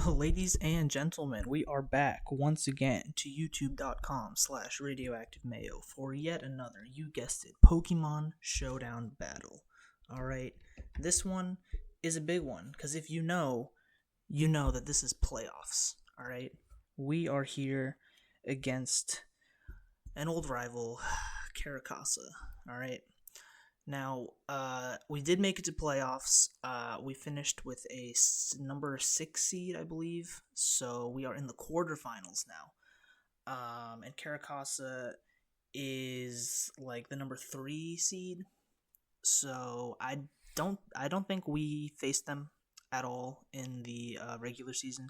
Ladies and gentlemen, we are back once again to youtube.com/radioactiveMayo for yet another, you guessed it, Pokemon Showdown battle. Alright, this one is a big one, because if you know that this is playoffs. Alright, we are here against an old rival, Caracasa. Alright, now, we did make it to playoffs. We finished with a number 6 seed, I believe. So we are in the quarterfinals now. And Caracasa is like the number 3 seed. So I don't think we faced them at all in the regular season.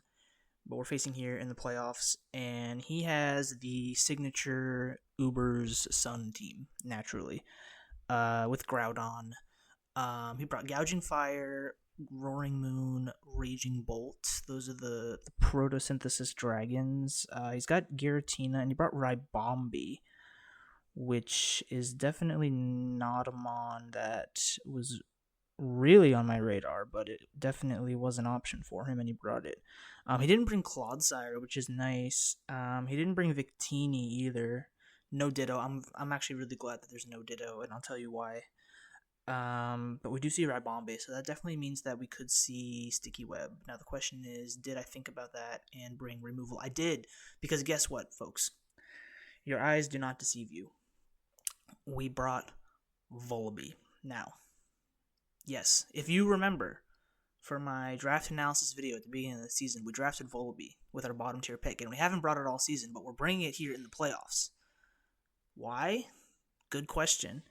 But we're facing here in the playoffs, and he has the signature Uber's Sun team, naturally. With Groudon. He brought Gouging Fire, Roaring Moon, Raging Bolt. Those are the Photosynthesis Dragons. He's got Giratina, and he brought Ribombee, which is definitely not a mon that was really on my radar, but it definitely was an option for him, and he brought it. He didn't bring Clodsire, which is nice. He didn't bring Victini either. No Ditto. I'm actually really glad that there's no Ditto, and I'll tell you why. But we do see Ribombee, so that definitely means that we could see Sticky Web. Now the question is, did I think about that and bring removal? I did, because guess what, folks? Your eyes do not deceive you. We brought Vullaby. Now, yes, if you remember, for my draft analysis video at the beginning of the season, we drafted Vullaby with our bottom tier pick, and we haven't brought it all season, but we're bringing it here in the playoffs. Why? Good question.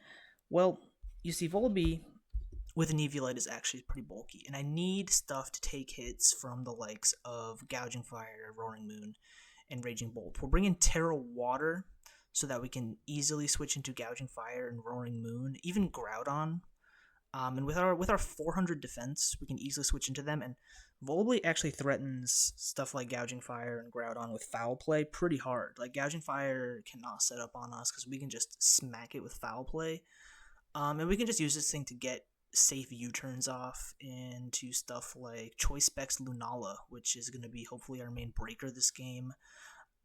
Well, you see, Vullaby with an Eviolite is actually pretty bulky, and I need stuff to take hits from the likes of Gouging Fire, Roaring Moon, and Raging Bolt. We're bringing Terra Water so that we can easily switch into Gouging Fire and Roaring Moon, even Groudon. And with our 400 defense, we can easily switch into them, and Vullaby actually threatens stuff like Gouging Fire and Groudon with Foul Play pretty hard. Like, Gouging Fire cannot set up on us because we can just smack it with Foul Play. And we can just use this thing to get safe U-turns off into stuff like Choice Specs Lunala, which is going to be hopefully our main breaker this game.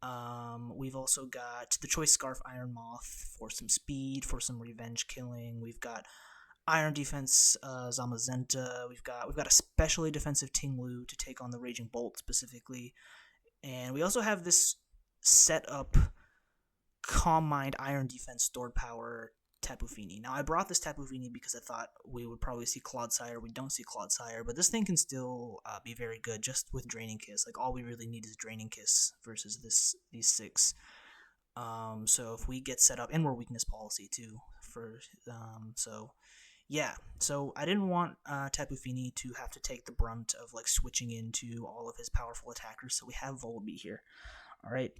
We've also got the Choice Scarf Iron Moth for some speed, for some revenge killing. We've got Iron Defense Zamazenta. We've got a specially defensive Tinglu to take on the Raging Bolt specifically. And we also have this set up Calm Mind Iron Defense Stored Power Tapu Fini. Now, I brought this Tapu Fini because I thought we would probably see Clodsire. We don't see Clodsire, but this thing can still be very good just with Draining Kiss. Like, all we really need is Draining Kiss versus these 6. So if we get set up, and we're Weakness Policy too, so I didn't want Tapu Fini to have to take the brunt of like switching into all of his powerful attackers, so we have Vullaby here. Alright.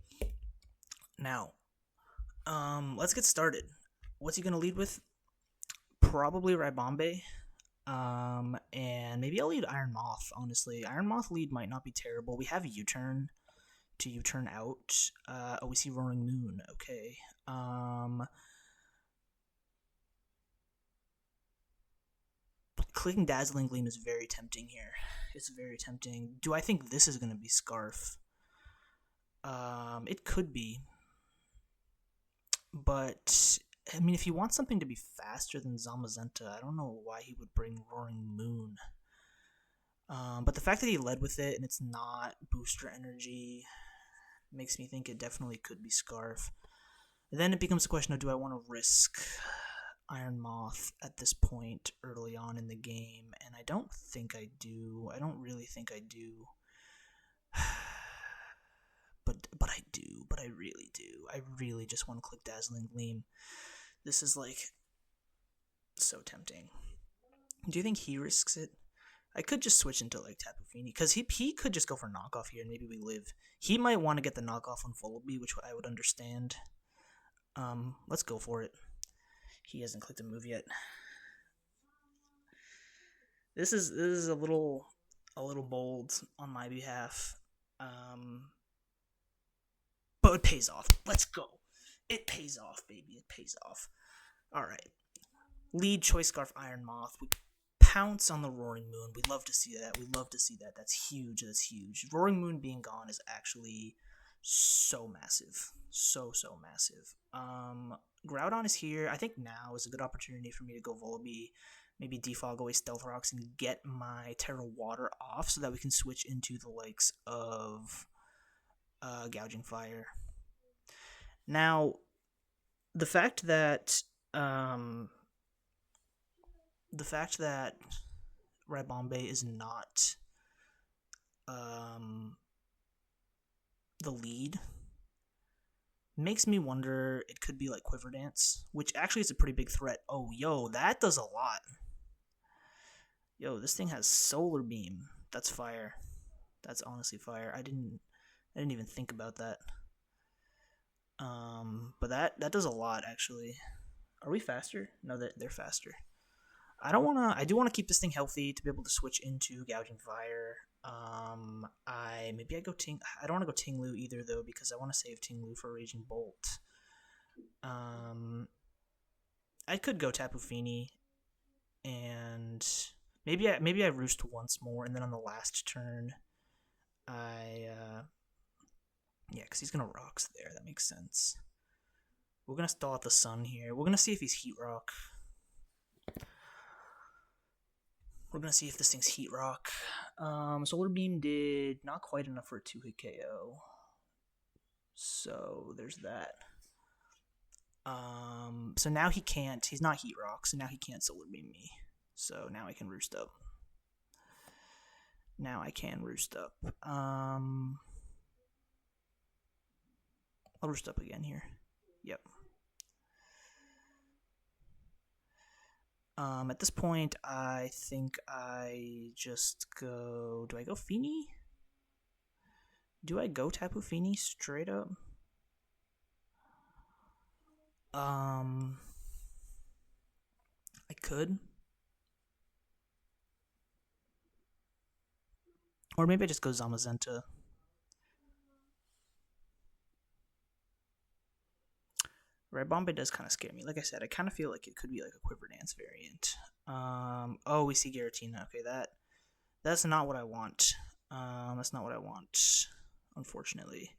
Now, let's get started. What's he going to lead with? Probably Ribombee. And maybe I'll lead Iron Moth, honestly. Iron Moth lead might not be terrible. We have a U-turn to U-turn out. We see Roaring Moon. Okay. Clicking Dazzling Gleam is very tempting here. It's very tempting. Do I think this is going to be Scarf? It could be. But, I mean, if he wants something to be faster than Zamazenta, I don't know why he would bring Roaring Moon. But the fact that he led with it and it's not Booster Energy makes me think it definitely could be Scarf. Then it becomes a question of, do I want to risk Iron Moth at this point early on in the game? And I don't think I do. I don't really think I do. But I do. But I really do. I really just want to click Dazzling Gleam. This is like so tempting. Do you think he risks it? I could just switch into like Tapu Fini, because he could just go for knockoff here and maybe we live. He might want to get the knockoff on Vullaby, which I would understand. Let's go for it. He hasn't clicked a move yet. This is a little bold on my behalf. But it pays off. Let's go. It pays off, baby. It pays off. Alright. Lead Choice Scarf Iron Moth. We Pounce on the Roaring Moon. We'd love to see that. We'd love to see that. That's huge. That's huge. Roaring Moon being gone is actually so massive. So massive. Groudon is here. I think now is a good opportunity for me to go Vullaby, maybe defog away Stealth Rocks and get my Terra Water off so that we can switch into the likes of Gouging Fire. Now, the fact that Ribombay is not the lead makes me wonder it could be like Quiver Dance, which actually is a pretty big threat. Oh, yo, that does a lot. Yo, this thing has Solar Beam. That's fire. That's honestly fire. I didn't even think about that. But that does a lot actually. Are we faster? No, they're faster. I do want to keep this thing healthy to be able to switch into Gouging Fire. I go Ting. I don't want to go Tinglu either though because I want to save Tinglu for Raging Bolt. I could go Tapu Fini, and maybe I roost once more, and then on the last turn, because he's gonna Rocks there. That makes sense. We're gonna stall at the Sun here. We're gonna see if he's Heat Rock. We're gonna see if this thing's Heat Rock. Solar Beam did not quite enough for a 2-hit KO. So there's that. So now he can't. He's not Heat Rock, so now he can't Solar Beam me. So now I can Roost Up. I'll Roost Up again here. Yep. At this point, I think I just go... Do I go Fini? Do I go Tapu Fini straight up? I could. Or maybe I just go Zamazenta. Ribombay does kind of scare me. Like I said, I kind of feel like it could be like a Quiver Dance variant. Oh, we see Giratina. Okay, that's not what I want. That's not what I want, unfortunately.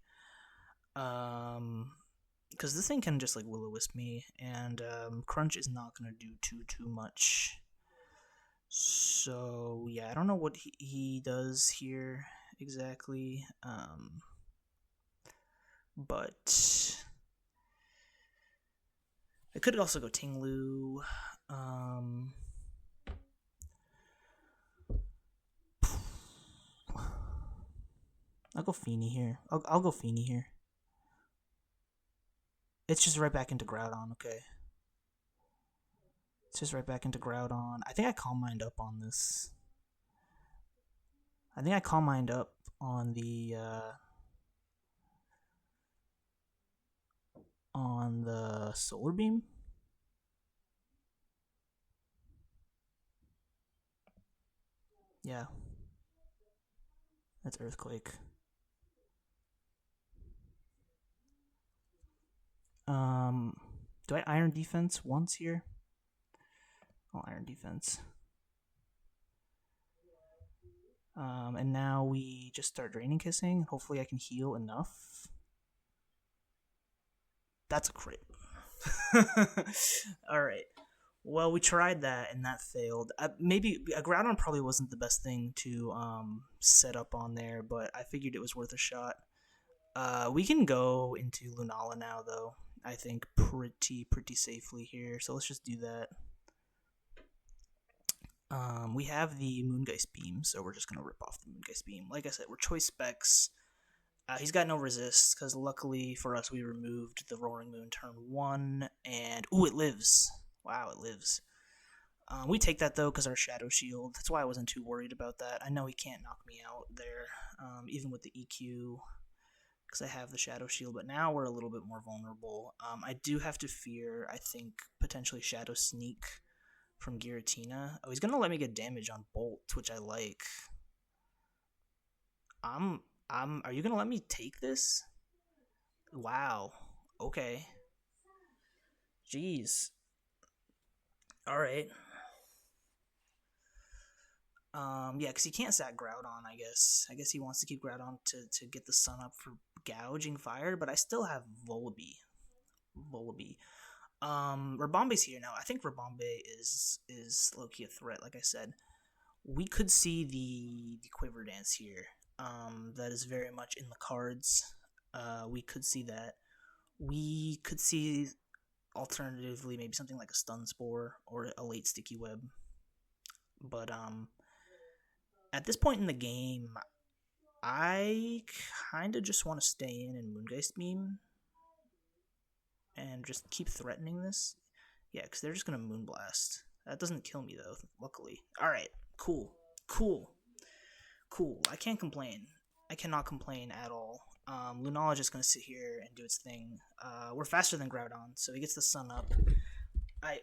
Because this thing can just like Will-O-Wisp me, and Crunch is not gonna do too much. So yeah, I don't know what he does here exactly. But I could also go Tinglu. I'll go Fini here. I'll go Fini here. It's just right back into Groudon, okay. It's just right back into Groudon. I think I Calm Mind up on this. I think I Calm Mind up on the Solar Beam. Yeah. That's Earthquake. Do I Iron Defense once here? I'll Iron Defense. And now we just start Draining Kissing. Hopefully I can heal enough. That's a crit. Alright. Well, we tried that and that failed. Maybe a Groudon probably wasn't the best thing to set up on there, but I figured it was worth a shot. We can go into Lunala now, though. I think pretty safely here. So let's just do that. We have the Moongeist Beam, so we're just gonna rip off the Moongeist Beam. Like I said, we're Choice Specs. He's got no resist, because luckily for us, we removed the Roaring Moon turn 1, and... Ooh, it lives! Wow, it lives. We take that, though, because our Shadow Shield. That's why I wasn't too worried about that. I know he can't knock me out there, even with the EQ, because I have the Shadow Shield, but now we're a little bit more vulnerable. I do have to fear, I think, potentially Shadow Sneak from Giratina. Oh, he's going to let me get damage on Bolt, which I like. Are you gonna let me take this? Wow. Okay. Jeez. Alright. Yeah, because he can't sack Groudon, I guess. I guess he wants to keep Groudon to get the sun up for gouging fire, but I still have Vullaby. Rabombe's here now. I think Rabombe is low-key a threat, like I said. We could see the Quiver Dance here. That is very much in the cards. We could see that. We could see, alternatively, maybe something like a Stun Spore or a late Sticky Web. But, at this point in the game, I kind of just want to stay in and Moongeist Beam and just keep threatening this. Yeah, because they're just going to Moonblast. That doesn't kill me, though, luckily. Alright, cool. I can't complain. I cannot complain at all. Lunala just going to sit here and do its thing. We're faster than Groudon, so he gets the sun up.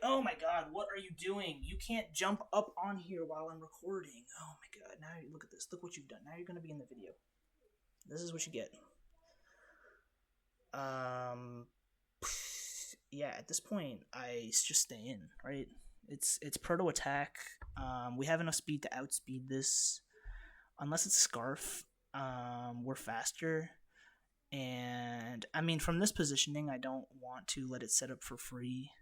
Oh my god, what are you doing? You can't jump up on here while I'm recording. Oh my god, now look at this. Look what you've done. Now you're going to be in the video. This is what you get. Yeah, at this point, I just stay in, right? It's Proto Attack. We have enough speed to outspeed this. Unless it's Scarf, we're faster. And, I mean, from this positioning, I don't want to let it set up for free.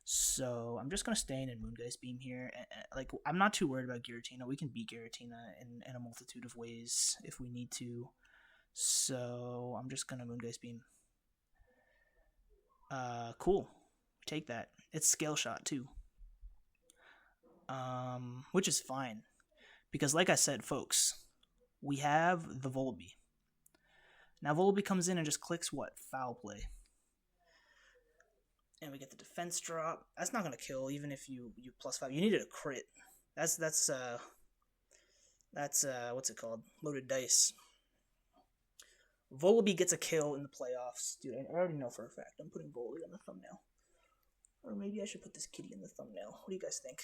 So I'm just going to stay in and Moongeist Beam here. Like, I'm not too worried about Giratina. We can beat Giratina in a multitude of ways if we need to. So I'm just going to Moongeist Beam. Cool. Take that. It's Scale Shot, too. Which is fine. Because like I said, folks, we have the Vullaby. Now Vullaby comes in and just clicks what? Foul Play. And we get the defense drop. That's not going to kill, even if you +5. You needed a crit. That's what's it called? Loaded dice. Vullaby gets a kill in the playoffs. Dude, I already know for a fact. I'm putting Vullaby on the thumbnail. Or maybe I should put this kitty in the thumbnail. What do you guys think?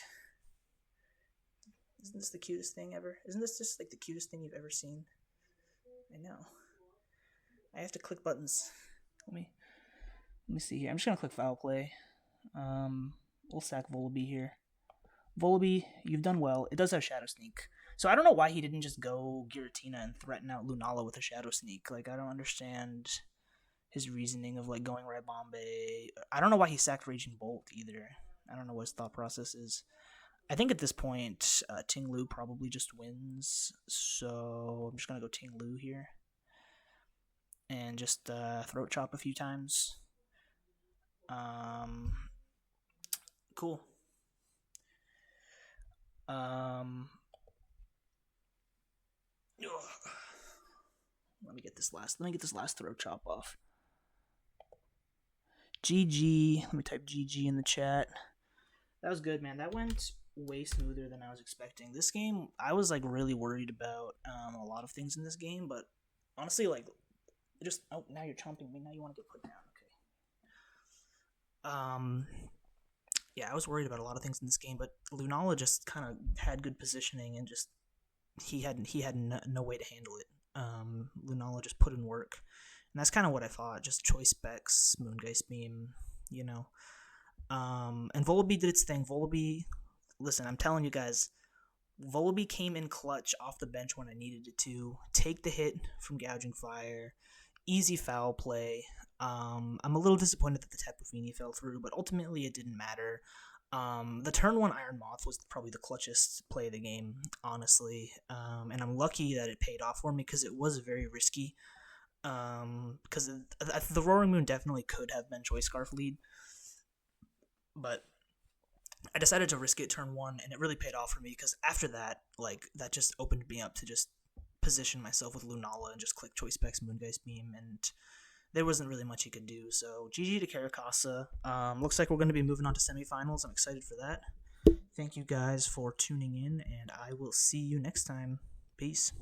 Isn't this the cutest thing ever? Isn't this just like the cutest thing you've ever seen? I know. I have to click buttons. Let me see here. I'm just gonna click Foul Play. We'll sack Vullaby here. Vullaby, you've done well. It does have Shadow Sneak. So I don't know why he didn't just go Giratina and threaten out Lunala with a Shadow Sneak. Like, I don't understand his reasoning of, like, going Rabombe. I don't know why he sacked Raging Bolt, either. I don't know what his thought process is. I think at this point, Ting Lu probably just wins. So I'm just going to go Ting Lu here. And just Throat Chop a few times. Cool. Let me get this last Throat Chop off. GG. Let me type GG in the chat. That was good, man. That went way smoother than I was expecting. This game, I was like really worried about a lot of things in this game, but honestly, like, just now you're chomping me. Now you want to get put down. Okay. Yeah, I was worried about a lot of things in this game, but Lunala just kind of had good positioning and just he had no way to handle it. Lunala just put in work, and that's kind of what I thought. Just choice specs, Moongeist Beam, you know. And Vullaby did its thing. Vullaby, listen, I'm telling you guys, Vullaby came in clutch off the bench when I needed it to. Take the hit from Gouging Fire, easy foul play. I'm a little disappointed that the Tapu Fini fell through, but ultimately it didn't matter. The turn 1 Iron Moth was probably the clutchest play of the game, honestly. And I'm lucky that it paid off for me because it was very risky. Because the Roaring Moon definitely could have been Choice Scarf lead. But I decided to risk it turn 1, and it really paid off for me because after that, like, that just opened me up to just position myself with Lunala and just click Choice Specs Moongeist Beam, and there wasn't really much he could do. So GG to Caracasa. Looks like we're going to be moving on to semifinals. I'm excited for that. Thank you guys for tuning in, and I will see you next time. Peace.